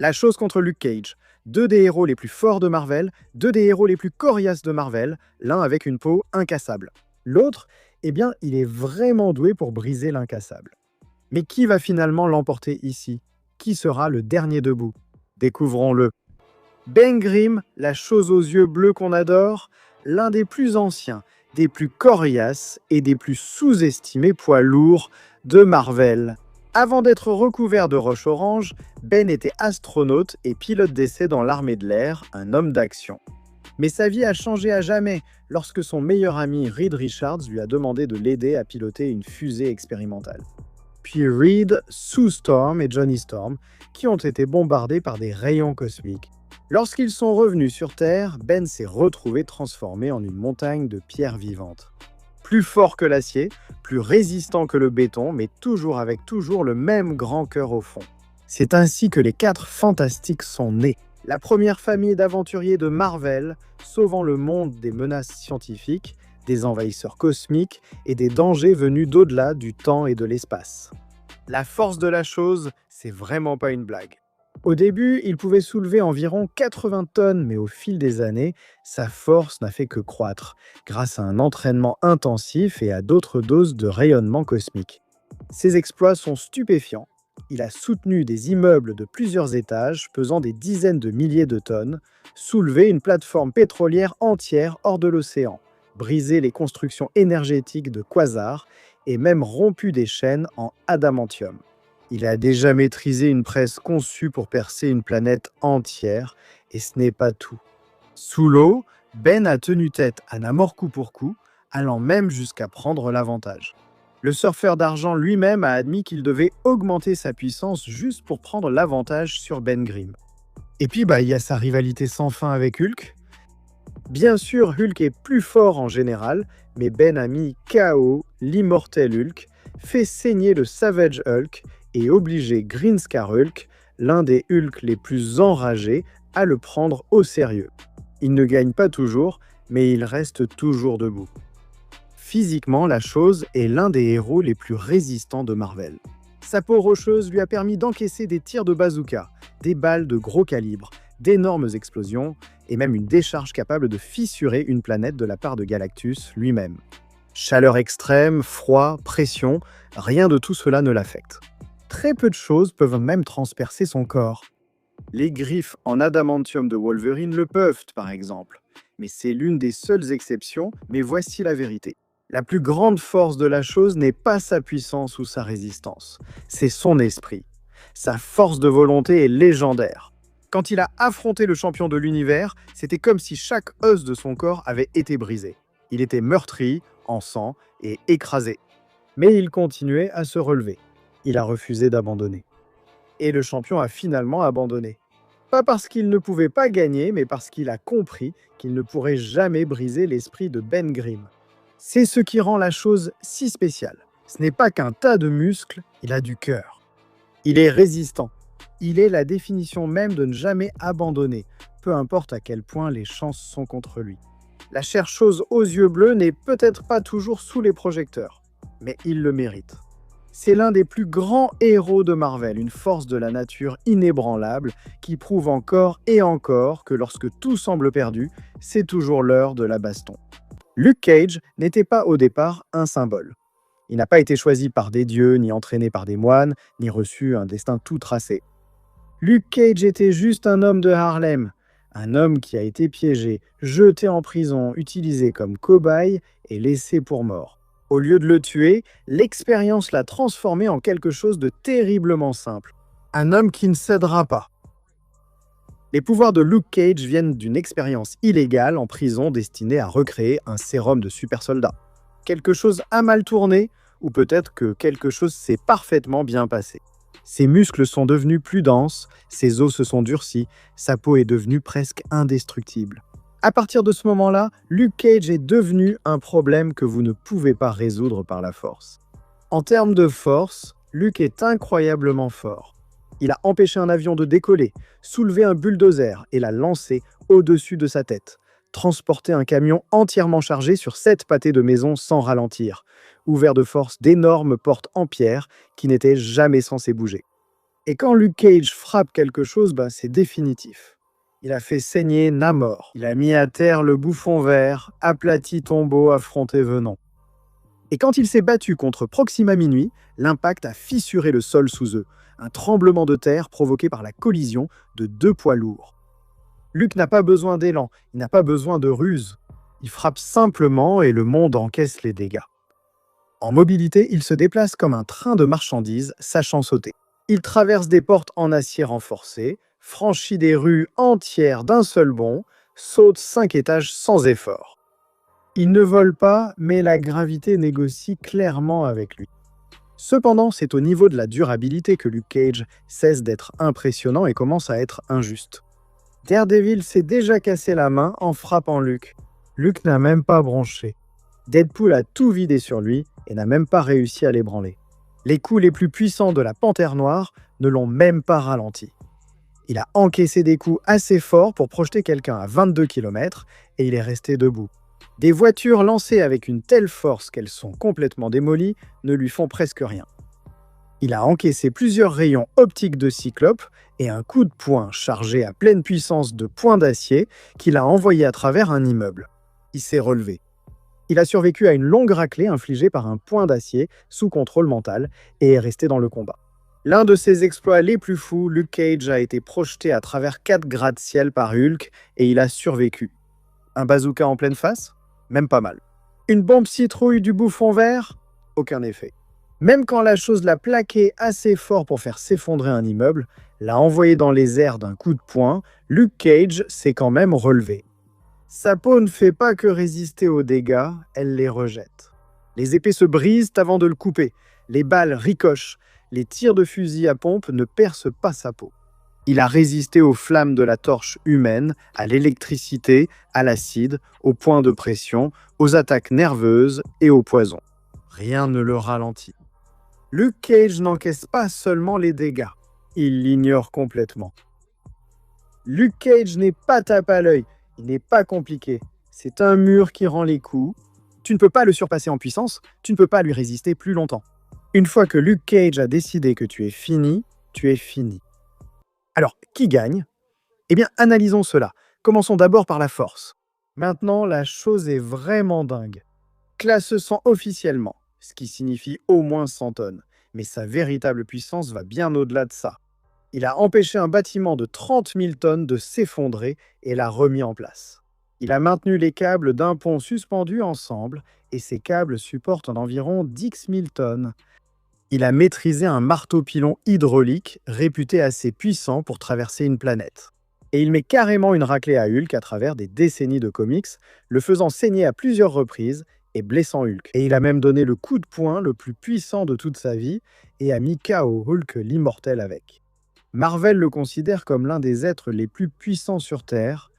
La chose contre Luke Cage. Deux des héros les plus forts de Marvel, deux des héros les plus coriaces de Marvel, l'un avec une peau incassable. L'autre, eh bien, il est vraiment doué pour briser l'incassable. Mais qui va finalement l'emporter ici? Qui sera le dernier debout? Découvrons-le. Ben Grimm, la chose aux yeux bleus qu'on adore, l'un des plus anciens, des plus coriaces et des plus sous-estimés poids lourds de Marvel. Avant d'être recouvert de roche orange, Ben était astronaute et pilote d'essai dans l'armée de l'air, un homme d'action. Mais sa vie a changé à jamais lorsque son meilleur ami Reed Richards lui a demandé de l'aider à piloter une fusée expérimentale. Puis Reed, Sue Storm et Johnny Storm, qui ont été bombardés par des rayons cosmiques. Lorsqu'ils sont revenus sur Terre, Ben s'est retrouvé transformé en une montagne de pierres vivantes. Plus fort que l'acier, plus résistant que le béton, mais toujours avec le même grand cœur au fond. C'est ainsi que les 4 Fantastiques sont nés. La première famille d'aventuriers de Marvel, sauvant le monde des menaces scientifiques, des envahisseurs cosmiques et des dangers venus d'au-delà du temps et de l'espace. La force de la chose, c'est vraiment pas une blague. Au début, il pouvait soulever environ 80 tonnes, mais au fil des années, sa force n'a fait que croître, grâce à un entraînement intensif et à d'autres doses de rayonnement cosmique. Ses exploits sont stupéfiants. Il a soutenu des immeubles de plusieurs étages, pesant des dizaines de milliers de tonnes, soulevé une plateforme pétrolière entière hors de l'océan, brisé les constructions énergétiques de quasars et même rompu des chaînes en adamantium. Il a déjà maîtrisé une presse conçue pour percer une planète entière, et ce n'est pas tout. Sous l'eau, Ben a tenu tête à Namor coup pour coup, allant même jusqu'à prendre l'avantage. Le surfeur d'argent lui-même a admis qu'il devait augmenter sa puissance juste pour prendre l'avantage sur Ben Grimm. Et puis, il y a sa rivalité sans fin avec Hulk. Bien sûr, Hulk est plus fort en général, mais Ben a mis KO l'immortel Hulk, fait saigner le Savage Hulk et obligé Green Scar Hulk, l'un des Hulk les plus enragés, à le prendre au sérieux. Il ne gagne pas toujours, mais il reste toujours debout. Physiquement, la chose est l'un des héros les plus résistants de Marvel. Sa peau rocheuse lui a permis d'encaisser des tirs de bazooka, des balles de gros calibre, d'énormes explosions et même une décharge capable de fissurer une planète de la part de Galactus lui-même. Chaleur extrême, froid, pression, rien de tout cela ne l'affecte. Très peu de choses peuvent même transpercer son corps. Les griffes en adamantium de Wolverine le peuvent, par exemple. Mais c'est l'une des seules exceptions, mais voici la vérité. La plus grande force de la chose n'est pas sa puissance ou sa résistance, c'est son esprit. Sa force de volonté est légendaire. Quand il a affronté le champion de l'univers, c'était comme si chaque os de son corps avait été brisé. Il était meurtri, en sang et écrasé. Mais il continuait à se relever. Il a refusé d'abandonner. Et le champion a finalement abandonné. Pas parce qu'il ne pouvait pas gagner, mais parce qu'il a compris qu'il ne pourrait jamais briser l'esprit de Ben Grimm. C'est ce qui rend la chose si spéciale. Ce n'est pas qu'un tas de muscles, il a du cœur. Il est résistant. Il est la définition même de ne jamais abandonner, peu importe à quel point les chances sont contre lui. La chère chose aux yeux bleus n'est peut-être pas toujours sous les projecteurs, mais il le mérite. C'est l'un des plus grands héros de Marvel, une force de la nature inébranlable qui prouve encore et encore que lorsque tout semble perdu, c'est toujours l'heure de la baston. Luke Cage n'était pas au départ un symbole. Il n'a pas été choisi par des dieux, ni entraîné par des moines, ni reçu un destin tout tracé. Luke Cage était juste un homme de Harlem, un homme qui a été piégé, jeté en prison, utilisé comme cobaye et laissé pour mort. Au lieu de le tuer, l'expérience l'a transformé en quelque chose de terriblement simple. Un homme qui ne cédera pas. Les pouvoirs de Luke Cage viennent d'une expérience illégale en prison destinée à recréer un sérum de super soldat. Quelque chose a mal tourné, ou peut-être que quelque chose s'est parfaitement bien passé. Ses muscles sont devenus plus denses, ses os se sont durcis, sa peau est devenue presque indestructible. À partir de ce moment-là, Luke Cage est devenu un problème que vous ne pouvez pas résoudre par la force. En termes de force, Luke est incroyablement fort. Il a empêché un avion de décoller, soulevé un bulldozer et l'a lancé au-dessus de sa tête, transporté un camion entièrement chargé sur 7 pâtés de maison sans ralentir, ouvert de force d'énormes portes en pierre qui n'étaient jamais censées bouger. Et quand Luke Cage frappe quelque chose, c'est définitif. Il a fait saigner Namor. Il a mis à terre le bouffon vert, aplati Tombeau affronté Venom. Et quand il s'est battu contre Proxima Minuit, l'impact a fissuré le sol sous eux. Un tremblement de terre provoqué par la collision de deux poids lourds. Luke n'a pas besoin d'élan, il n'a pas besoin de ruse. Il frappe simplement et le monde encaisse les dégâts. En mobilité, il se déplace comme un train de marchandises sachant sauter. Il traverse des portes en acier renforcé, franchit des rues entières d'un seul bond, saute 5 étages sans effort. Il ne vole pas, mais la gravité négocie clairement avec lui. Cependant, c'est au niveau de la durabilité que Luke Cage cesse d'être impressionnant et commence à être injuste. Daredevil s'est déjà cassé la main en frappant Luke. Luke n'a même pas bronché. Deadpool a tout vidé sur lui et n'a même pas réussi à l'ébranler. Les coups les plus puissants de la Panthère Noire ne l'ont même pas ralenti. Il a encaissé des coups assez forts pour projeter quelqu'un à 22 km et il est resté debout. Des voitures lancées avec une telle force qu'elles sont complètement démolies ne lui font presque rien. Il a encaissé plusieurs rayons optiques de Cyclope et un coup de poing chargé à pleine puissance de poing d'acier qu'il a envoyé à travers un immeuble. Il s'est relevé. Il a survécu à une longue raclée infligée par un poing d'acier sous contrôle mental et est resté dans le combat. L'un de ses exploits les plus fous, Luke Cage a été projeté à travers 4 gratte-ciel par Hulk et il a survécu. Un bazooka en pleine face? Même pas mal. Une bombe citrouille du bouffon vert? Aucun effet. Même quand la chose l'a plaqué assez fort pour faire s'effondrer un immeuble, l'a envoyé dans les airs d'un coup de poing, Luke Cage s'est quand même relevé. Sa peau ne fait pas que résister aux dégâts, elle les rejette. Les épées se brisent avant de le couper, les balles ricochent, les tirs de fusil à pompe ne percent pas sa peau. Il a résisté aux flammes de la torche humaine, à l'électricité, à l'acide, aux points de pression, aux attaques nerveuses et au poison. Rien ne le ralentit. Luke Cage n'encaisse pas seulement les dégâts, il l'ignore complètement. Luke Cage n'est pas tape à l'œil, il n'est pas compliqué. C'est un mur qui rend les coups. Tu ne peux pas le surpasser en puissance, tu ne peux pas lui résister plus longtemps. Une fois que Luke Cage a décidé que tu es fini, tu es fini. Alors, qui gagne? Eh bien, analysons cela. Commençons d'abord par la force. Maintenant, la chose est vraiment dingue. Classe 100 officiellement, ce qui signifie au moins 100 tonnes. Mais sa véritable puissance va bien au-delà de ça. Il a empêché un bâtiment de 30 000 tonnes de s'effondrer et l'a remis en place. Il a maintenu les câbles d'un pont suspendus ensemble et ces câbles supportent environ 10 000 tonnes. Il a maîtrisé un marteau-pilon hydraulique réputé assez puissant pour traverser une planète. Et il met carrément une raclée à Hulk à travers des décennies de comics, le faisant saigner à plusieurs reprises et blessant Hulk. Et il a même donné le coup de poing le plus puissant de toute sa vie et a mis KO Hulk l'immortel avec. Marvel le considère comme l'un des êtres les plus puissants sur Terre,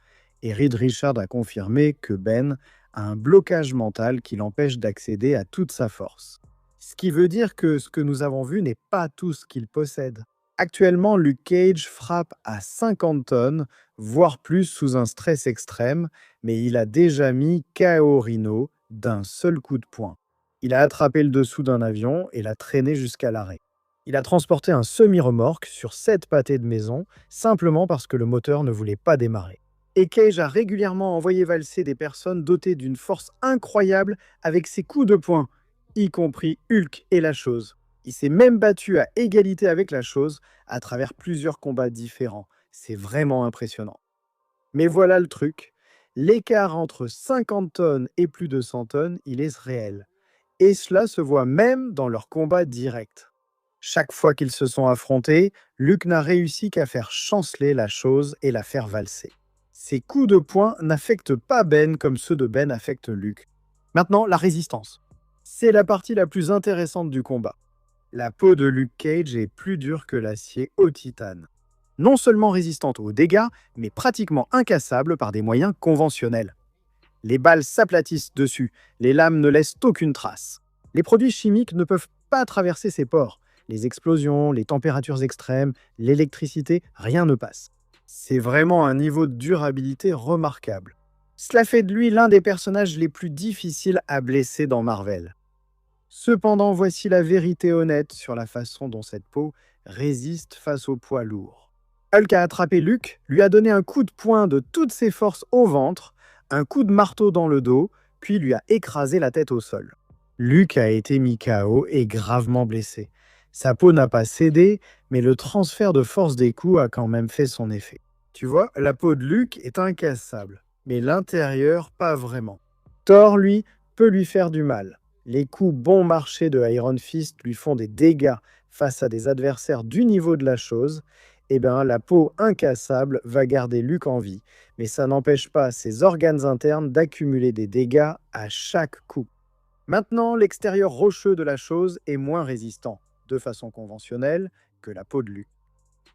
et Reed Richards a confirmé que Ben a un blocage mental qui l'empêche d'accéder à toute sa force. Ce qui veut dire que ce que nous avons vu n'est pas tout ce qu'il possède. Actuellement, Luke Cage frappe à 50 tonnes, voire plus sous un stress extrême, mais il a déjà mis KO Rhino d'un seul coup de poing. Il a attrapé le dessous d'un avion et l'a traîné jusqu'à l'arrêt. Il a transporté un semi-remorque sur 7 pâtés de maison, simplement parce que le moteur ne voulait pas démarrer. Et Cage a régulièrement envoyé valser des personnes dotées d'une force incroyable avec ses coups de poing, y compris Hulk et la Chose. Il s'est même battu à égalité avec la Chose à travers plusieurs combats différents. C'est vraiment impressionnant. Mais voilà le truc. L'écart entre 50 tonnes et plus de 100 tonnes, il est réel. Et cela se voit même dans leurs combats directs. Chaque fois qu'ils se sont affrontés, Luke n'a réussi qu'à faire chanceler la Chose et la faire valser. Ses coups de poing n'affectent pas Ben comme ceux de Ben affectent Luke. Maintenant, la résistance. C'est la partie la plus intéressante du combat. La peau de Luke Cage est plus dure que l'acier au titane. Non seulement résistante aux dégâts, mais pratiquement incassable par des moyens conventionnels. Les balles s'aplatissent dessus, les lames ne laissent aucune trace. Les produits chimiques ne peuvent pas traverser ses pores. Les explosions, les températures extrêmes, l'électricité, rien ne passe. C'est vraiment un niveau de durabilité remarquable. Cela fait de lui l'un des personnages les plus difficiles à blesser dans Marvel. Cependant, voici la vérité honnête sur la façon dont cette peau résiste face au poids lourd. Hulk a attrapé Luke, lui a donné un coup de poing de toutes ses forces au ventre, un coup de marteau dans le dos, puis lui a écrasé la tête au sol. Luke a été mis KO et gravement blessé. Sa peau n'a pas cédé, mais le transfert de force des coups a quand même fait son effet. Tu vois, la peau de Luke est incassable, mais l'intérieur pas vraiment. Thor, lui, peut lui faire du mal. Les coups bon marché de Iron Fist lui font des dégâts face à des adversaires du niveau de la chose. Eh bien, la peau incassable va garder Luke en vie, mais ça n'empêche pas ses organes internes d'accumuler des dégâts à chaque coup. Maintenant, l'extérieur rocheux de la chose est moins résistant, de façon conventionnelle, que la peau de Luke.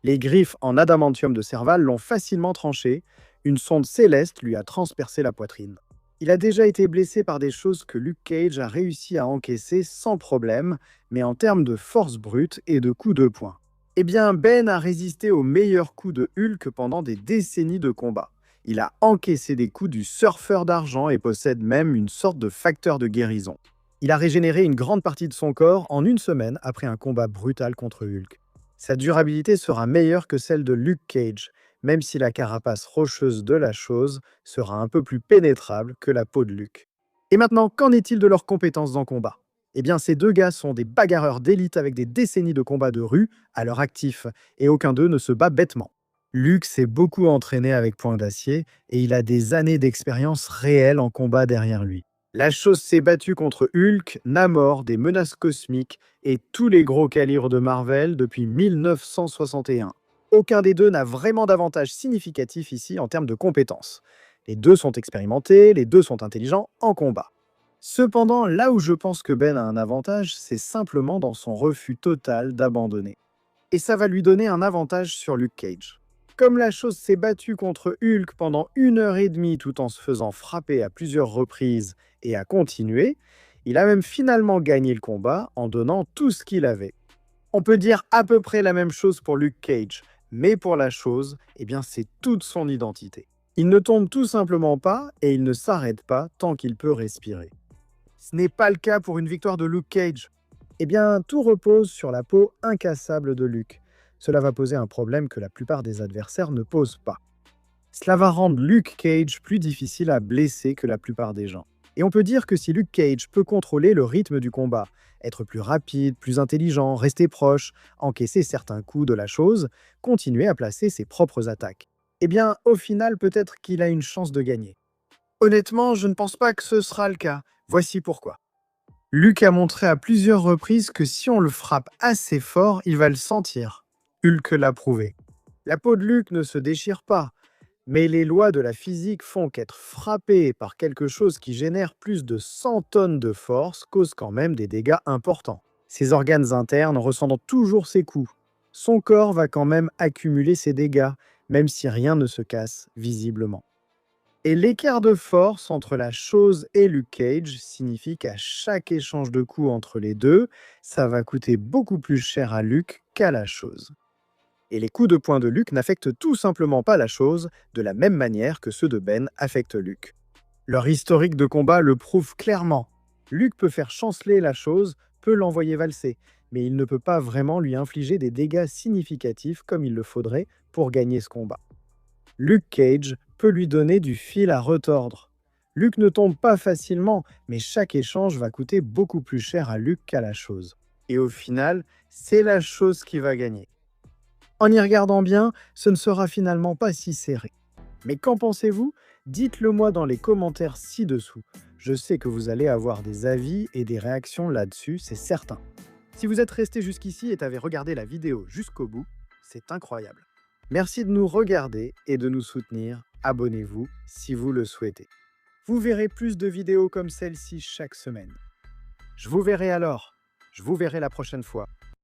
Les griffes en adamantium de Serval l'ont facilement tranché, une sonde céleste lui a transpercé la poitrine. Il a déjà été blessé par des choses que Luke Cage a réussi à encaisser sans problème, mais en termes de force brute et de coups de poing. Eh bien, Ben a résisté aux meilleurs coups de Hulk pendant des décennies de combat. Il a encaissé des coups du surfeur d'argent et possède même une sorte de facteur de guérison. Il a régénéré une grande partie de son corps en une semaine après un combat brutal contre Hulk. Sa durabilité sera meilleure que celle de Luke Cage, même si la carapace rocheuse de la chose sera un peu plus pénétrable que la peau de Luke. Et maintenant, qu'en est-il de leurs compétences en combat? Eh bien, ces deux gars sont des bagarreurs d'élite avec des décennies de combats de rue à leur actif, et aucun d'eux ne se bat bêtement. Luke s'est beaucoup entraîné avec poing d'acier, et il a des années d'expérience réelle en combat derrière lui. La chose s'est battue contre Hulk, Namor, des menaces cosmiques et tous les gros calibres de Marvel depuis 1961. Aucun des deux n'a vraiment d'avantage significatif ici en termes de compétences. Les deux sont expérimentés, les deux sont intelligents en combat. Cependant, là où je pense que Ben a un avantage, c'est simplement dans son refus total d'abandonner. Et ça va lui donner un avantage sur Luke Cage. Comme la chose s'est battue contre Hulk pendant 1 heure et demie tout en se faisant frapper à plusieurs reprises et a continué, il a même finalement gagné le combat en donnant tout ce qu'il avait. On peut dire à peu près la même chose pour Luke Cage, mais pour la chose, eh bien c'est toute son identité. Il ne tombe tout simplement pas et il ne s'arrête pas tant qu'il peut respirer. Ce n'est pas le cas pour une victoire de Luke Cage. Eh bien, tout repose sur la peau incassable de Luke. Cela va poser un problème que la plupart des adversaires ne posent pas. Cela va rendre Luke Cage plus difficile à blesser que la plupart des gens. Et on peut dire que si Luke Cage peut contrôler le rythme du combat, être plus rapide, plus intelligent, rester proche, encaisser certains coups de la chose, continuer à placer ses propres attaques, eh bien, au final, peut-être qu'il a une chance de gagner. Honnêtement, je ne pense pas que ce sera le cas. Voici pourquoi. Luke a montré à plusieurs reprises que si on le frappe assez fort, il va le sentir. Hulk l'a prouvé. La peau de Luke ne se déchire pas, mais les lois de la physique font qu'être frappé par quelque chose qui génère plus de 100 tonnes de force cause quand même des dégâts importants. Ses organes internes ressentent toujours ses coups. Son corps va quand même accumuler ses dégâts, même si rien ne se casse visiblement. Et l'écart de force entre la chose et Luke Cage signifie qu'à chaque échange de coups entre les deux, ça va coûter beaucoup plus cher à Luke qu'à la chose. Et les coups de poing de Luke n'affectent tout simplement pas la chose de la même manière que ceux de Ben affectent Luke. Leur historique de combat le prouve clairement. Luke peut faire chanceler la chose, peut l'envoyer valser, mais il ne peut pas vraiment lui infliger des dégâts significatifs comme il le faudrait pour gagner ce combat. Luke Cage peut lui donner du fil à retordre. Luke ne tombe pas facilement, mais chaque échange va coûter beaucoup plus cher à Luke qu'à la chose. Et au final, c'est la chose qui va gagner. En y regardant bien, ce ne sera finalement pas si serré. Mais qu'en pensez-vous? Dites-le moi dans les commentaires ci-dessous. Je sais que vous allez avoir des avis et des réactions là-dessus, c'est certain. Si vous êtes resté jusqu'ici et avez regardé la vidéo jusqu'au bout, c'est incroyable. Merci de nous regarder et de nous soutenir. Abonnez-vous si vous le souhaitez. Vous verrez plus de vidéos comme celle-ci chaque semaine. Je vous verrai alors. Je vous verrai la prochaine fois.